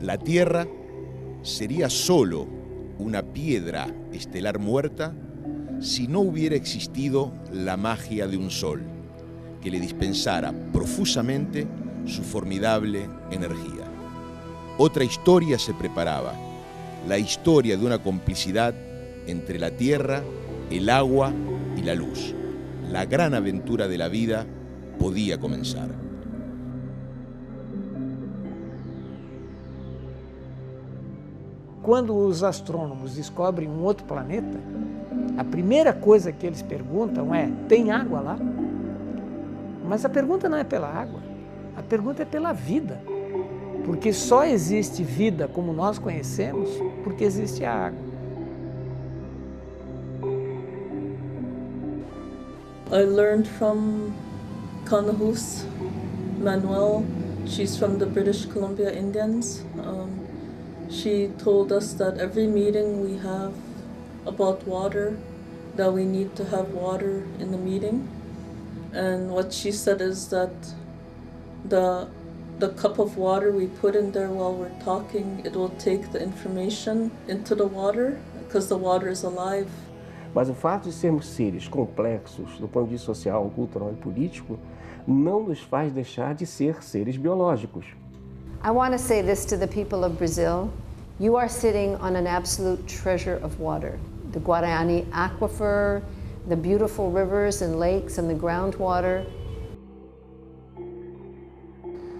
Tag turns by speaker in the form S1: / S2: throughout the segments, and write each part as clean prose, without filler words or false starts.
S1: La Tierra sería solo una piedra estelar muerta si no hubiera existido la magia de un sol que le dispensara profusamente su formidable energía. Otra historia se preparaba, la historia de una complicidad entre la tierra, el agua y la luz. La gran aventura de la vida podía comenzar.
S2: Quando os astrônomos descobrem um outro planeta, a primeira coisa que eles perguntam é: tem água lá? Mas a pergunta não é pela água, a pergunta é pela vida. Porque só existe vida como nós conhecemos porque existe a água.
S3: I learned from Kanahus Manuel. She's from the British Columbia Indians. She told us that every meeting we have about water, that we need to have water in the meeting. And what she said is that the cup of water we put in there while we're talking, it will take the information into the water, because the water is alive.
S4: Mas o fato de sermos seres complexos do ponto de vista social, cultural e político não nos faz deixar de ser seres biológicos.
S5: I want to say this to the people of Brazil. You are sitting on an absolute treasure of water. The Guarani aquifer, the beautiful rivers and lakes and the groundwater.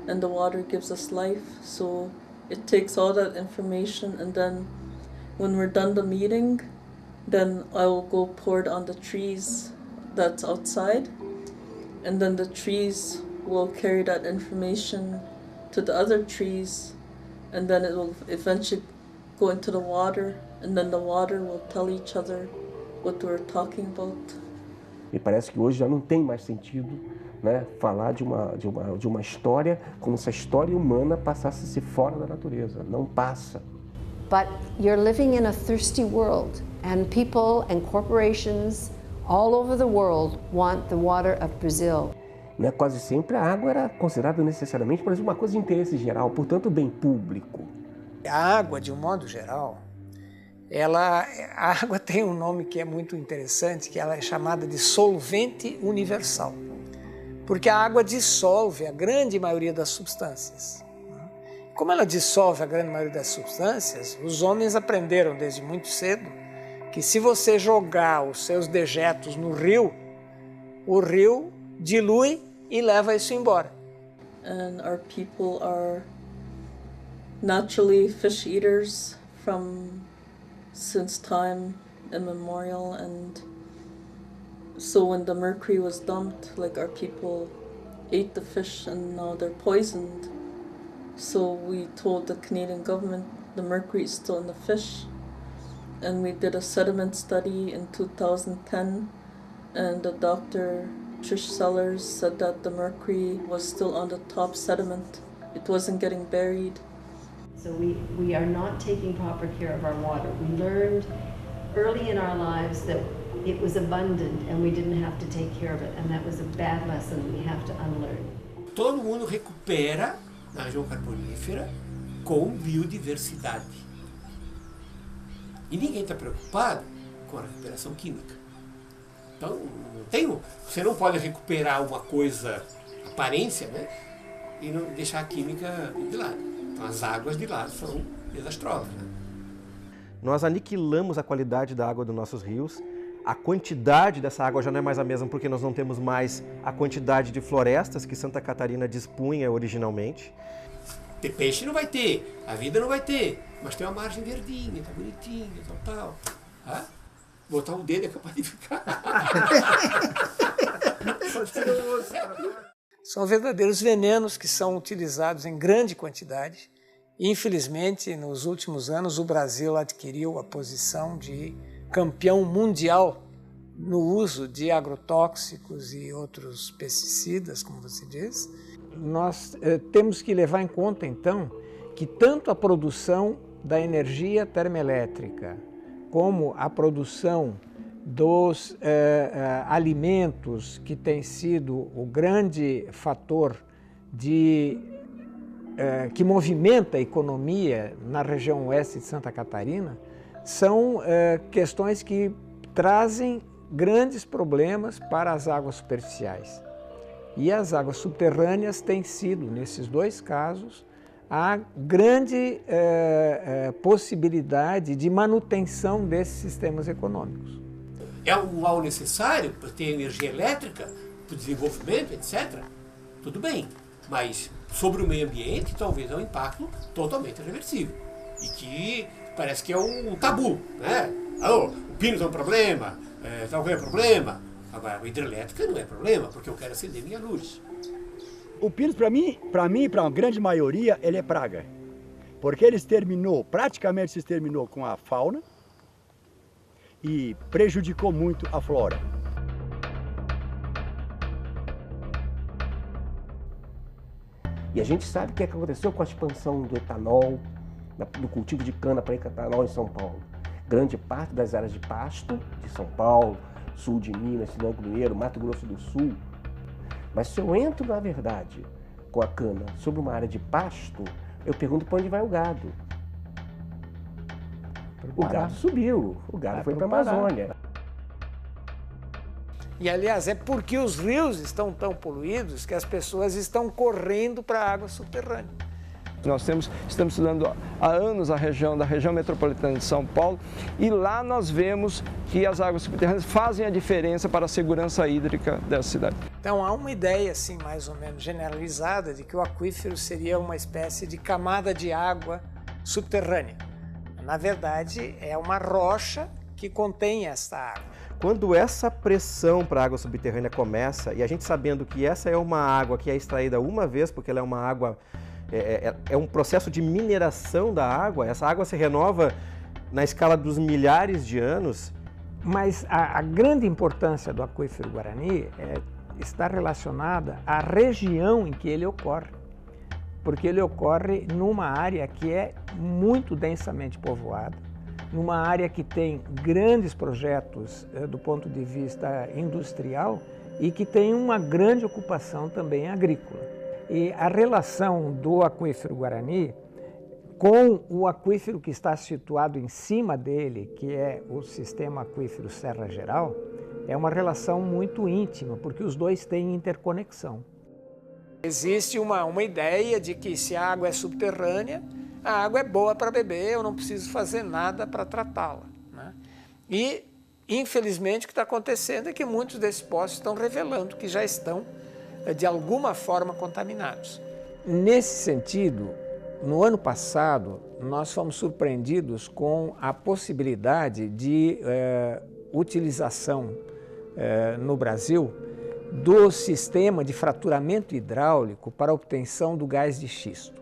S3: And the water gives us life, so it takes all that information, and then when we're done the meeting, then I will go pour it on the trees that's outside, and then the trees will carry that information to the other trees, and then it will eventually go into the water, and then the water will tell each other what we're talking about.
S4: Me parece que hoje já não tem mais sentido, né, falar de uma história como se a história humana passasse a ser fora da natureza. Não passa.
S5: But you're living in a thirsty world, and people and corporations all over the world want the water of Brazil.
S4: Né, quase sempre a água era considerada necessariamente, por exemplo, uma coisa de interesse geral, portanto, bem público.
S2: A água, de um modo geral, a água tem um nome que é muito interessante, que ela é chamada de solvente universal. Porque a água dissolve a grande maioria das substâncias. Como ela dissolve a grande maioria das substâncias, os homens aprenderam desde muito cedo que se você jogar os seus dejetos no rio, o rio dilui e leva isso embora.
S3: And our people are naturally fish eaters since time immemorial, and so when the mercury was dumped, like, our people ate the fish and now they're poisoned. So we told the Canadian government the mercury is still in the fish, and we did a sediment study in 2010, and the Dr. Trish Sellers said that the mercury was still on the top sediment. It wasn't getting buried.
S5: So we are not taking proper care of our water. We learned early in our lives that it was abundant and we didn't have to take care of it, and that was a bad lesson we have to unlearn.
S6: Todo mundo recupera na região carbonífera com biodiversidade. E ninguém está preocupado com a recuperação química. Então, você não pode recuperar uma coisa, aparência, né, e não deixar a química de lado. Então, as águas de lá são desastrosas, né?
S7: Nós aniquilamos a qualidade da água dos nossos rios. A quantidade dessa água já não é mais a mesma porque nós não temos mais a quantidade de florestas que Santa Catarina dispunha originalmente.
S6: Ter peixe não vai ter, a vida não vai ter, mas tem uma margem verdinha, tá bonitinha, tal. Ah? Botar o dedo é capaz de ficar.
S2: São verdadeiros venenos que são utilizados em grande quantidade. Infelizmente, nos últimos anos, o Brasil adquiriu a posição de campeão mundial no uso de agrotóxicos e outros pesticidas, como você diz. Nós temos que levar em conta, então, que tanto a produção da energia termoelétrica como a produção dos alimentos, que tem sido o grande fator de que movimenta a economia na região oeste de Santa Catarina são questões que trazem grandes problemas para as águas superficiais. E as águas subterrâneas têm sido, nesses dois casos, a grande possibilidade de manutenção desses sistemas econômicos.
S6: É um mal necessário para ter energia elétrica, para o desenvolvimento, etc. Tudo bem, mas sobre o meio ambiente talvez é um impacto totalmente reversível. E que parece que é um tabu, né? O Pinos é um problema, tal coisa é problema. Agora, a hidrelétrica não é problema, porque eu quero acender minha luz.
S8: O Pinos, para mim, para a grande maioria, ele é praga. Porque ele praticamente se exterminou com a fauna e prejudicou muito a flora.
S4: E a gente sabe o que aconteceu com a expansão do etanol, do cultivo de cana para etanol em São Paulo. Grande parte das áreas de pasto de São Paulo, sul de Minas, Sinânico Mineiro, Mato Grosso do Sul. Mas se eu entro, na verdade, com a cana sobre uma área de pasto, eu pergunto para onde vai o gado. O gado subiu, o gado foi para a Amazônia.
S2: E, aliás, é porque os rios estão tão poluídos que as pessoas estão correndo para a água subterrânea.
S9: Nós estamos estudando há anos a região metropolitana de São Paulo e lá nós vemos que as águas subterrâneas fazem a diferença para a segurança hídrica dessa cidade.
S2: Então há uma ideia assim mais ou menos generalizada de que o aquífero seria uma espécie de camada de água subterrânea. Na verdade, é uma rocha que contém essa água.
S7: Quando essa pressão para a água subterrânea começa, e a gente sabendo que essa é uma água que é extraída uma vez, porque ela é uma água, é um processo de mineração da água, essa água se renova na escala dos milhares de anos.
S2: Mas a grande importância do aquífero Guarani está relacionada à região em que ele ocorre. Porque ele ocorre numa área que é muito densamente povoada, numa área que tem grandes projetos do ponto de vista industrial e que tem uma grande ocupação também agrícola. E a relação do aquífero Guarani com o aquífero que está situado em cima dele, que é o sistema aquífero Serra Geral, é uma relação muito íntima, porque os dois têm interconexão. Existe uma ideia de que se a água é subterrânea, a água é boa para beber, eu não preciso fazer nada para tratá-la, né? E, infelizmente, o que está acontecendo é que muitos desses poços estão revelando que já estão, de alguma forma, contaminados. Nesse sentido, no ano passado, nós fomos surpreendidos com a possibilidade de utilização no Brasil do sistema de fraturamento hidráulico para a obtenção do gás de xisto.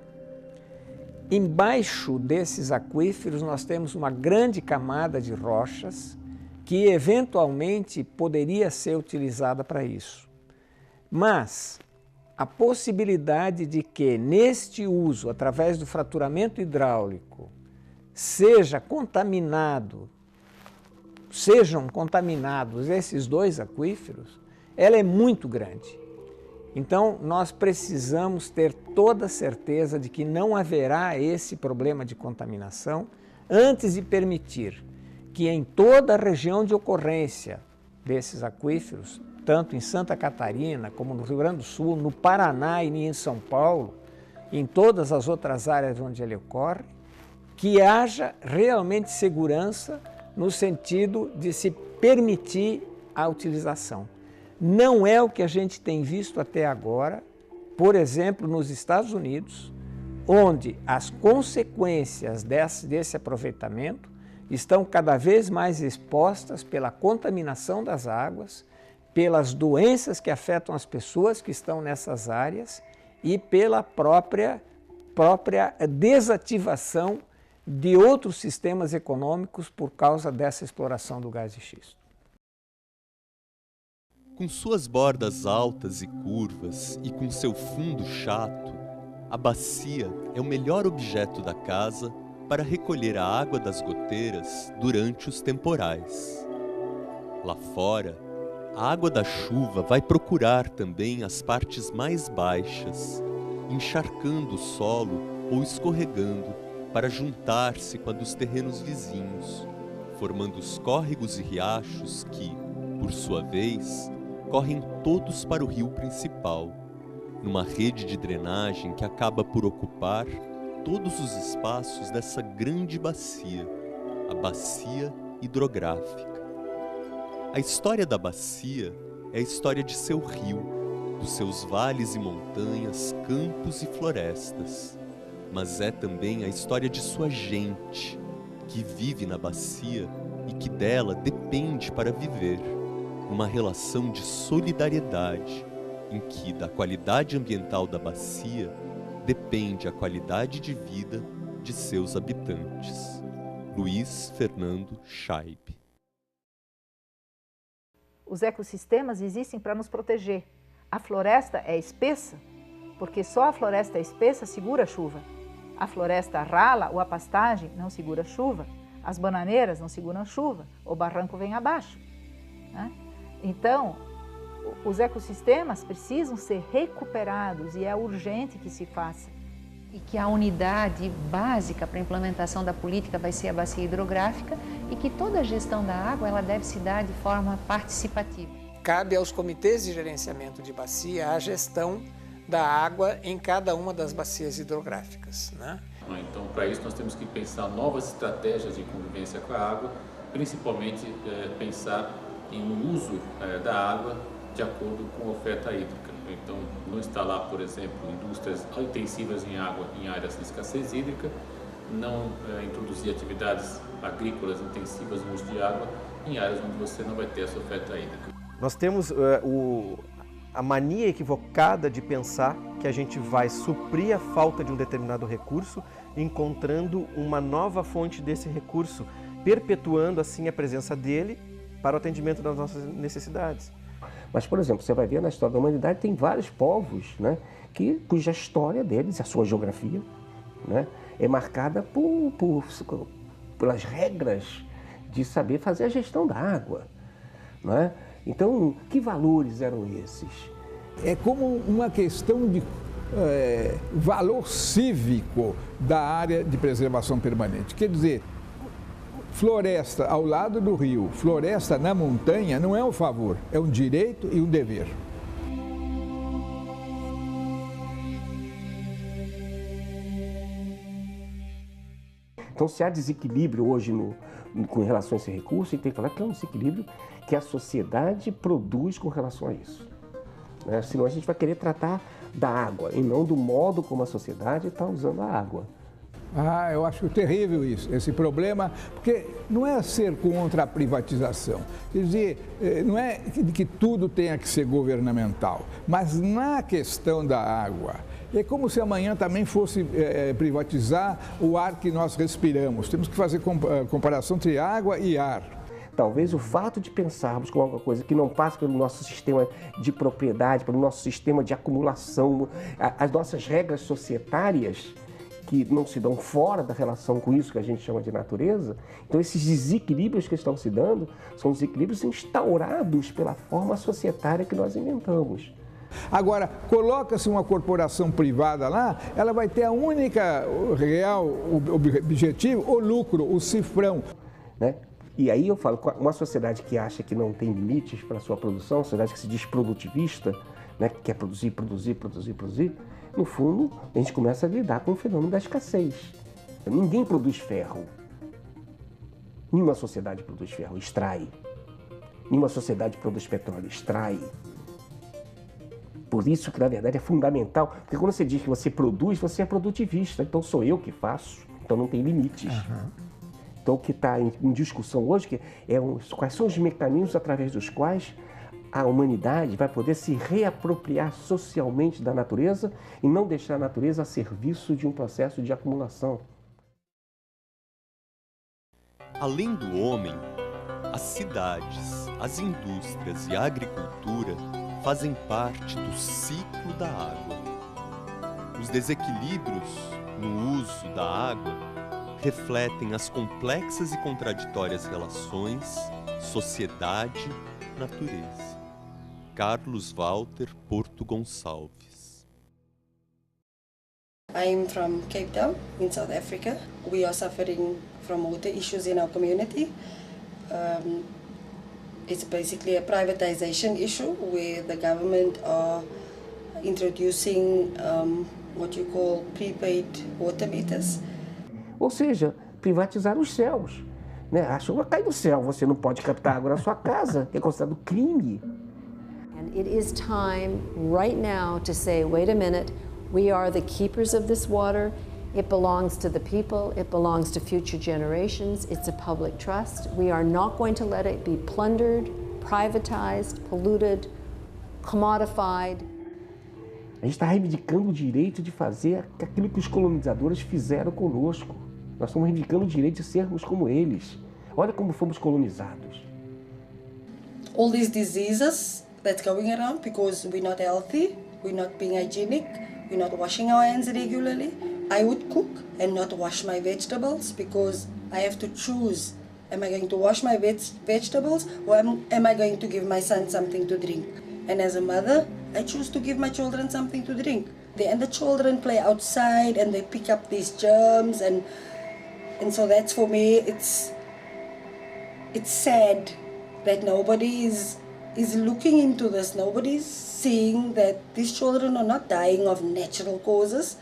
S2: Embaixo desses aquíferos nós temos uma grande camada de rochas que eventualmente poderia ser utilizada para isso. Mas a possibilidade de que neste uso, através do fraturamento hidráulico, sejam contaminados esses dois aquíferos, ela é muito grande. Então, nós precisamos ter toda a certeza de que não haverá esse problema de contaminação antes de permitir que em toda a região de ocorrência desses aquíferos, tanto em Santa Catarina, como no Rio Grande do Sul, no Paraná e em São Paulo, em todas as outras áreas onde ele ocorre, que haja realmente segurança no sentido de se permitir a utilização. Não é o que a gente tem visto até agora, por exemplo, nos Estados Unidos, onde as consequências desse aproveitamento estão cada vez mais expostas pela contaminação das águas, pelas doenças que afetam as pessoas que estão nessas áreas e pela própria desativação de outros sistemas econômicos por causa dessa exploração do gás de xisto.
S10: Com suas bordas altas e curvas e com seu fundo chato, a bacia é o melhor objeto da casa para recolher a água das goteiras durante os temporais. Lá fora, a água da chuva vai procurar também as partes mais baixas encharcando o solo ou escorregando para juntar-se com a dos terrenos vizinhos, formando os córregos e riachos que, por sua vez, correm todos para o rio principal, numa rede de drenagem que acaba por ocupar todos os espaços dessa grande bacia, a bacia hidrográfica. A história da bacia é a história de seu rio, dos seus vales e montanhas, campos e florestas, mas é também a história de sua gente, que vive na bacia e que dela depende para viver, numa relação de solidariedade, em que da qualidade ambiental da bacia depende a qualidade de vida de seus habitantes. Luiz Fernando Scheib.
S11: Os ecossistemas existem para nos proteger. A floresta é espessa, porque só a floresta espessa segura a chuva. A floresta rala ou a pastagem não segura a chuva. As bananeiras não seguram a chuva, o barranco vem abaixo, né? Então, os ecossistemas precisam ser recuperados e é urgente que se faça.
S5: E que a unidade básica para a implementação da política vai ser a bacia hidrográfica e que toda a gestão da água ela deve se dar de forma participativa.
S2: Cabe aos comitês de gerenciamento de bacia a gestão da água em cada uma das bacias hidrográficas, né?
S12: Então, para isso, nós temos que pensar novas estratégias de convivência com a água, principalmente pensar em uso da água de acordo com a oferta hídrica. Então, não instalar, por exemplo, indústrias intensivas em água em áreas de escassez hídrica, não introduzir atividades agrícolas intensivas no uso de água em áreas onde você não vai ter essa oferta hídrica.
S7: Nós temos a mania equivocada de pensar que a gente vai suprir a falta de um determinado recurso encontrando uma nova fonte desse recurso, perpetuando assim a presença dele para o atendimento das nossas necessidades.
S4: Mas, por exemplo, você vai ver na história da humanidade, tem vários povos, né, cuja história deles, a sua geografia, né, é marcada pelas regras de saber fazer a gestão da água, né? Então, que valores eram esses?
S13: É como uma questão de valor cívico da área de preservação permanente. Quer dizer, floresta ao lado do rio, floresta na montanha não é um favor, é um direito e um dever.
S4: Então, se há desequilíbrio hoje com relação a esse recurso, tem que falar que é um desequilíbrio que a sociedade produz com relação a isso, né? Senão a gente vai querer tratar da água e não do modo como a sociedade está usando a água.
S13: Ah, eu acho terrível isso, esse problema, porque não é ser contra a privatização, quer dizer, não é que tudo tenha que ser governamental, mas na questão da água, é como se amanhã também fosse privatizar o ar que nós respiramos. Temos que fazer comparação entre água e ar.
S4: Talvez o fato de pensarmos com alguma coisa que não passa pelo nosso sistema de propriedade, pelo nosso sistema de acumulação, as nossas regras societárias, que não se dão fora da relação com isso que a gente chama de natureza, então esses desequilíbrios que estão se dando são desequilíbrios instaurados pela forma societária que nós inventamos.
S13: Agora, coloca-se uma corporação privada lá, ela vai ter a única real objetivo, o lucro, o cifrão,
S4: né? E aí eu falo, uma sociedade que acha que não tem limites para a sua produção, uma sociedade que se diz produtivista, né, que quer produzir, no fundo, a gente começa a lidar com o fenômeno da escassez. Ninguém produz ferro. Nenhuma sociedade produz ferro, extrai. Nenhuma sociedade produz petróleo, extrai. Por isso que, na verdade, é fundamental, porque quando você diz que você produz, você é produtivista, então sou eu que faço, então não tem limites. Então, o que está em discussão hoje quais são os mecanismos através dos quais a humanidade vai poder se reapropriar socialmente da natureza e não deixar a natureza a serviço de um processo de acumulação.
S10: Além do homem, as cidades, as indústrias e a agricultura fazem parte do ciclo da água. Os desequilíbrios no uso da água refletem as complexas e contraditórias relações sociedade-natureza. Carlos Walter Porto Gonçalves.
S14: I'm from Cape Town in South Africa. We are suffering from water issues in our community. It's basically a privatization issue where the government are introducing what you call prepaid water meters.
S4: Ou seja, privatizar os céus. Né? A chuva cai do céu, você não pode captar água na sua casa, que é considerado crime.
S5: And it is time right now to say, wait a minute, we are the keepers of this water. It belongs to the people, it belongs to future generations, it's a public trust. We are not going to let it be plundered, privatized, polluted, commodified.
S4: A gente está reivindicando o direito de fazer aquilo que os colonizadores fizeram conosco. Nós estamos reivindicando o direito de sermos como eles. Olha como fomos colonizados.
S14: All these diseases that's going around because we're not healthy, we're not being hygienic, we're not washing our hands regularly. I would cook and not wash my vegetables because I have to choose. Am I going to wash my vegetables or am I going to give my son something to drink? And as a mother, I choose to give my children something to drink. And the children play outside and they pick up these germs and so that's for me, it's sad that nobody is looking into this. Nobody's seeing that these children are not dying of natural causes.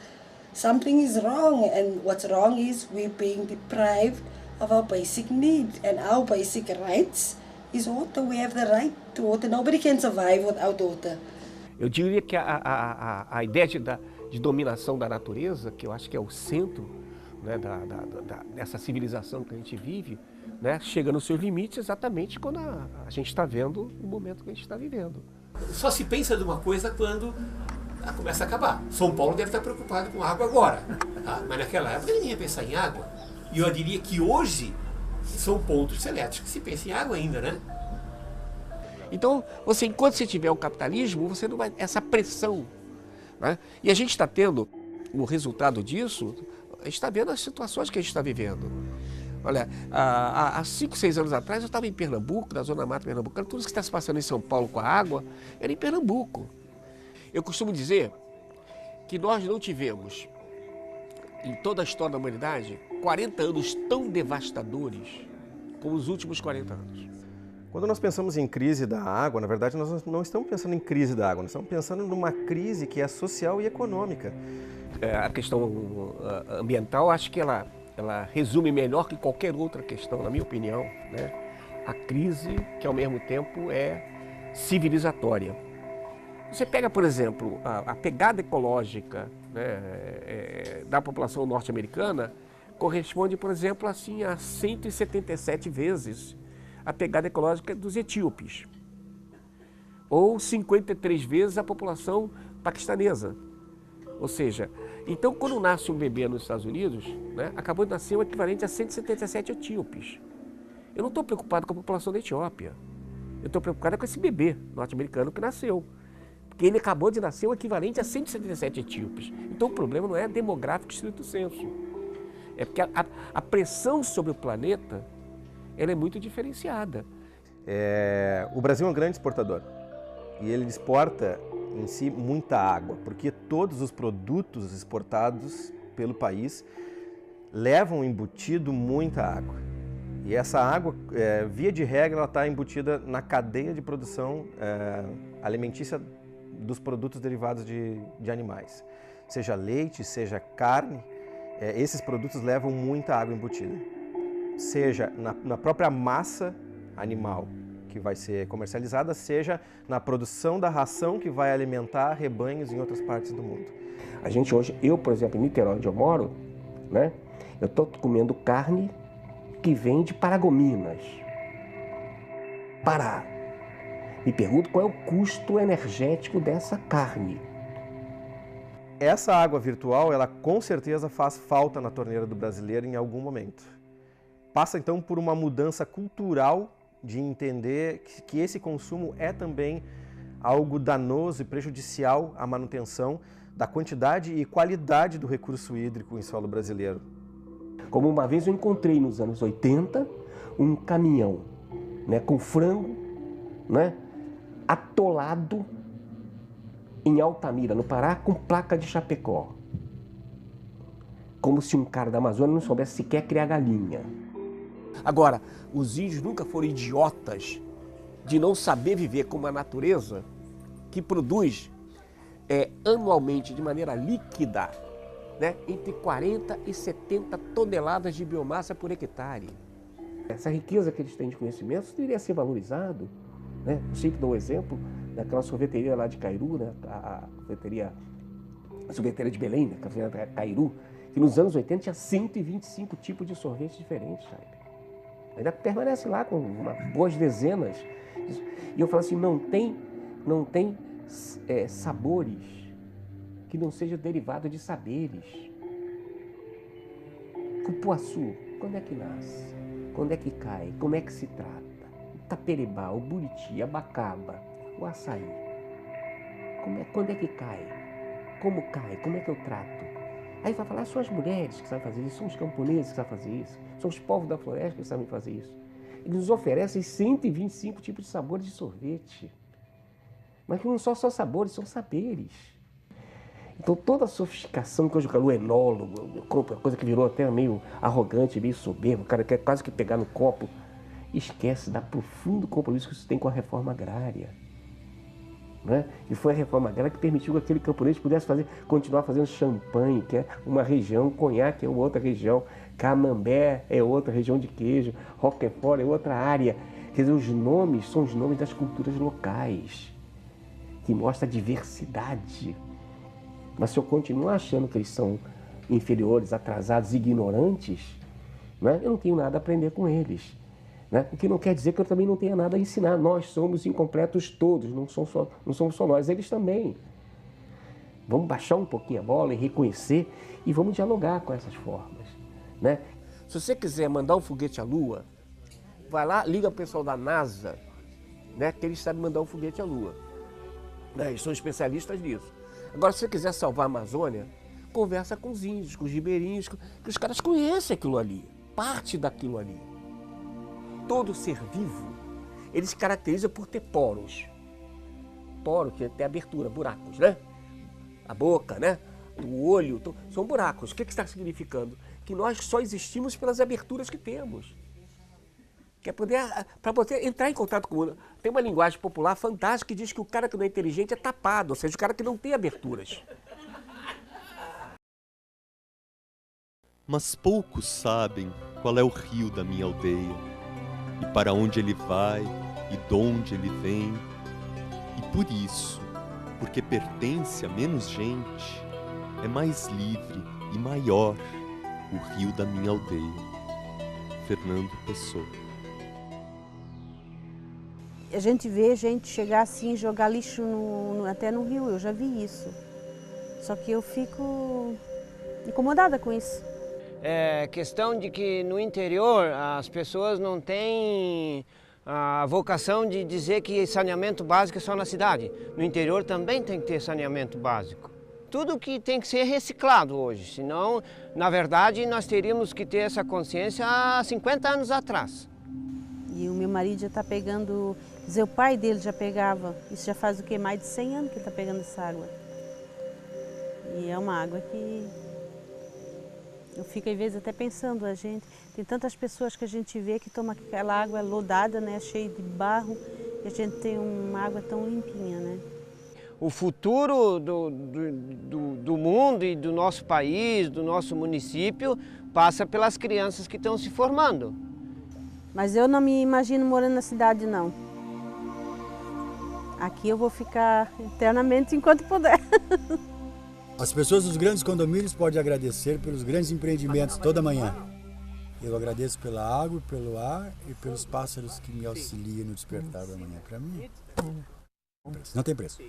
S14: Something is wrong, and what's wrong is we're being deprived of our basic need, and our basic rights is water. We have the right to water. Nobody can survive without water.
S4: Eu diria que a ideia de dominação da natureza, que eu acho que é o centro, né, dessa civilização que a gente vive, né, chega nos seus limites exatamente quando a gente está vendo o momento que a gente está vivendo.
S6: Só se pensa de uma coisa quando começa a acabar. São Paulo deve estar preocupado com água agora, mas naquela época ninguém ia pensar em água. E eu diria que hoje são pontos seletos que se pensa em água ainda, né?
S4: Então, enquanto você tiver o capitalismo, você não vai essa pressão, né? E a gente está tendo o resultado disso. A gente está vendo as situações que a gente está vivendo. Olha, há 5, 6 anos atrás eu estava em Pernambuco, na Zona Mata Pernambucana. Tudo isso que está se passando em São Paulo com a água era em Pernambuco. Eu costumo dizer que nós não tivemos, em toda a história da humanidade, 40 anos tão devastadores como os últimos 40 anos.
S7: Quando nós pensamos em crise da água, na verdade nós não estamos pensando em crise da água, nós estamos pensando numa crise que é social e econômica.
S4: A questão ambiental, acho que ela resume melhor que qualquer outra questão, na minha opinião, né? A crise que ao mesmo tempo é civilizatória. Você pega, por exemplo, a pegada ecológica, né, da população norte-americana corresponde, por exemplo, assim, a 177 vezes a pegada ecológica dos etíopes, ou 53 vezes a população paquistanesa. Ou seja, então quando nasce um bebê nos Estados Unidos, né, acabou de nascer o equivalente a 177 etíopes. Eu não estou preocupado com a população da Etiópia, eu estou preocupado com esse bebê norte-americano que nasceu. Porque ele acabou de nascer o equivalente a 177 etíopes. Então o problema não é demográfico estrito sensu. É porque a pressão sobre o planeta ela é muito diferenciada.
S7: O Brasil é um grande exportador. E ele exporta em si muita água, porque todos os produtos exportados pelo país levam embutido muita água. E essa água, via de regra, ela está embutida na cadeia de produção alimentícia dos produtos derivados de animais. Seja leite, seja carne, esses produtos levam muita água embutida. Seja na própria massa animal que vai ser comercializada, seja na produção da ração que vai alimentar rebanhos em outras partes do mundo.
S4: A gente hoje, por exemplo, em Niterói, onde eu moro, né, eu estou comendo carne que vem de Paragominas, Pará. Me pergunto qual é o custo energético dessa carne.
S7: Essa água virtual, ela com certeza faz falta na torneira do brasileiro em algum momento. Passa então por uma mudança cultural de entender que esse consumo é também algo danoso e prejudicial à manutenção da quantidade e qualidade do recurso hídrico em solo brasileiro.
S4: Como uma vez eu encontrei nos anos 80 um caminhão, né, com frango, né, atolado em Altamira, no Pará, com placa de Chapecó. como se um cara da Amazônia não soubesse sequer criar galinha. Agora, os índios nunca foram idiotas de não saber viver com uma natureza que produz anualmente, de maneira líquida, né, entre 40 e 70 toneladas de biomassa por hectare. Essa riqueza que eles têm de conhecimentos deveria ser valorizado. Né? Eu sempre dou um exemplo daquela sorveteria lá de Cairu, né? a sorveteria de Belém, né? A Cairu, que nos anos 80 tinha 125 tipos de sorvetes diferentes, sabe? Ainda permanece lá com boas dezenas. E eu falo assim, não tem sabores que não sejam derivados de saberes. Cupuaçu, quando é que nasce? Quando é que cai? Como é que se trata? O taperibá, o buriti, a bacaba, o açaí. Quando é que cai? Como cai? Como é que eu trato? Aí vai falar, são as mulheres que sabem fazer isso, são os camponeses que sabem fazer isso, são os povos da floresta que sabem fazer isso. Eles nos oferecem 125 tipos de sabores de sorvete. Mas que não são só sabores, são saberes. Então toda a sofisticação que hoje o enólogo, coisa que virou até meio arrogante, meio soberbo, o cara quer quase que pegar no copo, esquece da profundo compromisso que isso tem com a reforma agrária. Né? E foi a reforma agrária que permitiu que aquele camponês pudesse continuar fazendo champanhe, que é uma região, conhaque é outra região, camembert é outra região de queijo, roquefort é outra área. Quer dizer, os nomes são os nomes das culturas locais, que mostra a diversidade. Mas se eu continuar achando que eles são inferiores, atrasados, ignorantes, né, eu não tenho nada a aprender com eles. Né? O que não quer dizer que eu também não tenha nada a ensinar. Nós somos incompletos todos, não somos só nós, eles também. Vamos baixar um pouquinho a bola e reconhecer e vamos dialogar com essas formas. Né? Se você quiser mandar um foguete à Lua, vai lá, liga para o pessoal da NASA, né, que eles sabem mandar um foguete à Lua. Né? Eles são especialistas nisso. Agora, se você quiser salvar a Amazônia, conversa com os índios, com os ribeirinhos, que os caras conhecem aquilo ali, parte daquilo ali. Todo ser vivo, ele se caracteriza por ter poros. Poro, que tem abertura, buracos, né? A boca, né? O olho, são buracos. O que está significando? Que nós só existimos pelas aberturas que temos. Que é para poder entrar em contato com o mundo. Tem uma linguagem popular fantástica que diz que o cara que não é inteligente é tapado, ou seja, o cara que não tem aberturas.
S10: Mas poucos sabem qual é o rio da minha aldeia, e para onde ele vai, e de onde ele vem. E por isso, porque pertence a menos gente, é mais livre e maior o rio da minha aldeia. Fernando Pessoa.
S15: A gente vê gente chegar assim, jogar lixo até no rio, eu já vi isso. Só que eu fico incomodada com isso.
S16: É questão de que no interior as pessoas não têm a vocação de dizer que saneamento básico é só na cidade. No interior também tem que ter saneamento básico. Tudo que tem que ser reciclado hoje, senão, na verdade, nós teríamos que ter essa consciência há 50 anos atrás.
S15: E o meu marido já está pegando, quer dizer, o pai dele já pegava, isso já faz o quê? Mais de 100 anos que ele está pegando essa água. E é uma água que eu fico às vezes até pensando, tem tantas pessoas que a gente vê que tomam aquela água lodada, né, cheia de barro, e a gente tem uma água tão limpinha, né?
S16: O futuro do mundo e do nosso país, do nosso município, passa pelas crianças que estão se formando.
S15: Mas eu não me imagino morando na cidade, não. Aqui eu vou ficar eternamente enquanto puder.
S8: As pessoas dos grandes condomínios podem agradecer pelos grandes empreendimentos toda manhã. Eu agradeço pela água, pelo ar e pelos pássaros que me auxiliam no despertar da manhã. Para mim, não tem preço.